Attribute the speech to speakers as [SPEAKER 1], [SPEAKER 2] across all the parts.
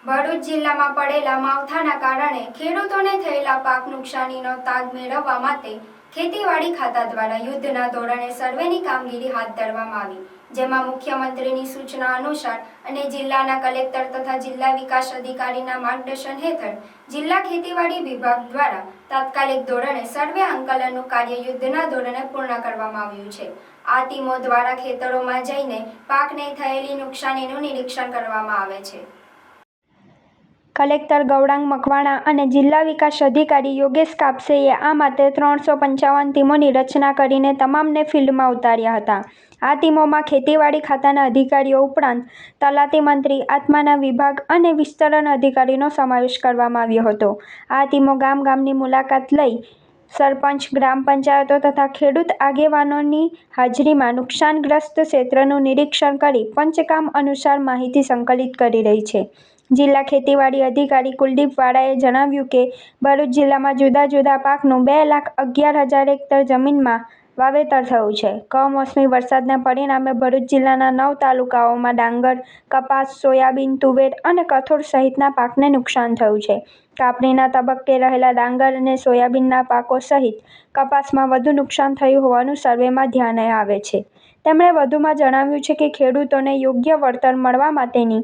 [SPEAKER 1] ભરૂચ જિલ્લામાં પડેલા માવઠાના કારણે ખેડૂતોને થયેલા પાક નુકસાનીનો તાગ મેળવવા માટે ખેતીવાડી ખાતા દ્વારા યુદ્ધના ધોરણે સર્વેની કામગીરી હાથ ધરવામાં આવી, જેમાં મુખ્યમંત્રીની સૂચના અનુસાર અને જિલ્લાના કલેક્ટર તથા જિલ્લા વિકાસ અધિકારીના માર્ગદર્શન હેઠળ જિલ્લા ખેતીવાડી વિભાગ દ્વારા તાત્કાલિક ધોરણે સર્વે આંકલનનું કાર્ય યુદ્ધના ધોરણે પૂર્ણ કરવામાં આવ્યું છે। આ ટીમો દ્વારા ખેતરોમાં જઈને પાકને થયેલી નુકસાનીનું નિરીક્ષણ કરવામાં આવે છે। કલેક્ટર ગૌરાંગ મકવાણા અને જિલ્લા વિકાસ અધિકારી યોગેશ કાપસેએ આ માટે 355 ટીમોની રચના કરીને તમામને ફિલ્ડમાં ઉતાર્યા હતા। આ ટીમોમાં ખેતીવાડી ખાતાના અધિકારીઓ ઉપરાંત તલાટી મંત્રી, આત્માના વિભાગ અને વિસ્તરણ અધિકારીનો સમાવેશ કરવામાં આવ્યો હતો। આ ટીમો ગામની મુલાકાત લઈ સરપંચ, ગ્રામ પંચાયતો તથા ખેડૂત આગેવાનોની હાજરીમાં નુકસાનગ્રસ્ત ક્ષેત્રનું નિરીક્ષણ કરી પંચકામ અનુસાર માહિતી સંકલિત કરી રહી છે। જિલ્લા ખેતીવાડી અધિકારી કુલદીપ વાળાએ જણાવ્યું કે ભરૂચ જિલ્લામાં જુદા જુદા પાકનું 2,11,000 હેક્ટર જમીનમાં વાવેતર થયું છે। કમોસમી વરસાદના પરિણામે ભરૂચ જિલ્લાના 9 તાલુકાઓમાં ડાંગર, કપાસ, સોયાબીન, તુવેર અને કઠોળ સહિતના પાકને નુકસાન થયું છે। કાપણીના તબક્કે રહેલા ડાંગર અને સોયાબીનના પાકો સહિત કપાસમાં વધુ નુકસાન થયું હોવાનું સર્વેમાં ધ્યાને આવે છે। તેમણે વધુમાં જણાવ્યું છે કે ખેડૂતોને યોગ્ય વળતર મળવા માટેની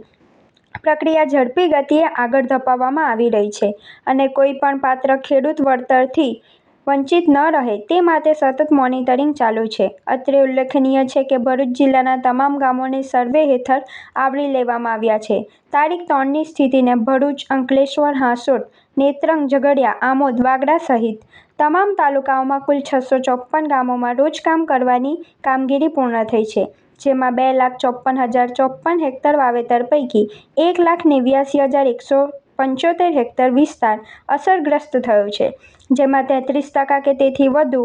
[SPEAKER 1] પ્રક્રિયા ઝડપી ગતિએ આગળ ધપાવવામાં આવી રહી છે અને કોઈ પણ પાત્ર ખેડૂત વળતરથી વંચિત ન રહે તે માટે સતત મોનિટરિંગ ચાલુ છે। અત્રે ઉલ્લેખનીય છે કે ભરૂચ જિલ્લાના તમામ ગામોને સર્વે હેઠળ આવરી લેવામાં આવ્યા છે। તારીખ 3ની સ્થિતિને ભરૂચ, અંકલેશ્વર, હાંસોટ, નેત્રંગ, ઝઘડિયા, આમોદ, વાગડા સહિત તમામ તાલુકાઓમાં કુલ 654 ગામોમાં રોજકામ કરવાની કામગીરી પૂર્ણ થઈ છે, જેમાં 2,54,054 હેક્ટર વાવેતર પૈકી 1,89,175 હેક્ટર વિસ્તાર અસરગ્રસ્ત થયો છે, જેમાં 33% કે તેથી વધુ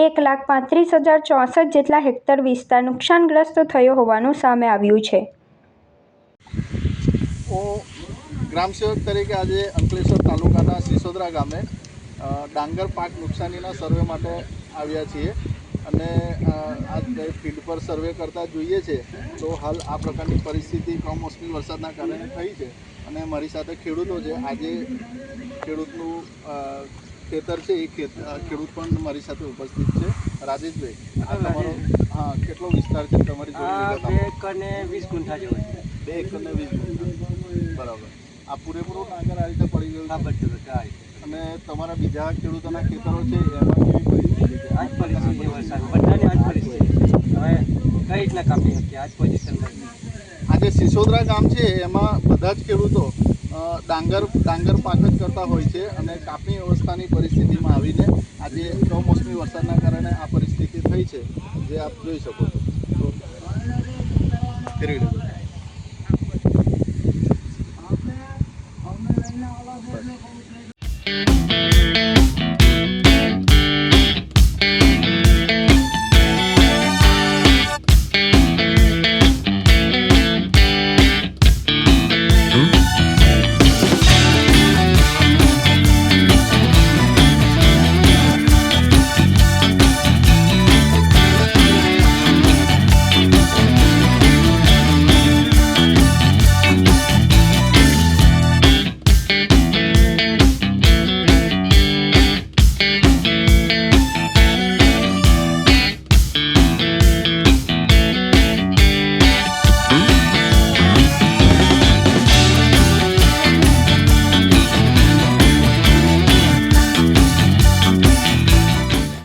[SPEAKER 1] 1,35,064 જેટલા હેક્ટર વિસ્તાર નુકસાનગ્રસ્ત થયો હોવાનું સામે આવ્યું છે।
[SPEAKER 2] ગ્રામસેવક તરીકે આજે અંકલેશ્વર તાલુકાના સિસોદરા ગામે ડાંગર પાક નુકસાનીના સર્વે માટે આવ્યા છીએ અને આ ફિલ્ડ પર સર્વે કરતા જોઈએ છે તો હાલ આ પ્રકારની પરિસ્થિતિ કમોસમી વરસાદના કારણે થઈ છે અને મારી સાથે ખેડૂતો છે। આજે ખેડૂતનું ખેતર છે એ ખેડૂત પણ મારી સાથે ઉપસ્થિત છે। રાજેશભાઈ, આ તમારો કેટલો વિસ્તાર છે તમારી જોડે?
[SPEAKER 3] 2 એકર ને 20 ગુંઠા જેવો છે।
[SPEAKER 2] 2 એકર ને 20 ગુંઠા, બરાબર। આ પૂરેપૂરો ડાંગર આ રીતે પડી ગયું?
[SPEAKER 3] હા, બધું
[SPEAKER 2] અને તમારા બીજા ખેડૂતોના ખેતરો છે એમાં કેવી પરિસ્થિતિ છે?
[SPEAKER 3] આ જ પરિસ્થિતિ વરસાદ બધાની આ જ પરિસ્થિતિ હવે કઈ રીતના કાપી શકીએ આ જ પોઝિશનમાં।
[SPEAKER 2] આજે સિસોદરા ગામ છે એમાં બધા જ ખેડૂતો ડાંગર પાક જ કરતા હોય છે અને કાપણી અવસ્થાની પરિસ્થિતિમાં આવીને આજે કમોસમી વરસાદના કારણે આ પરિસ્થિતિ થઈ છે, જે આપ જોઈ શકો છો।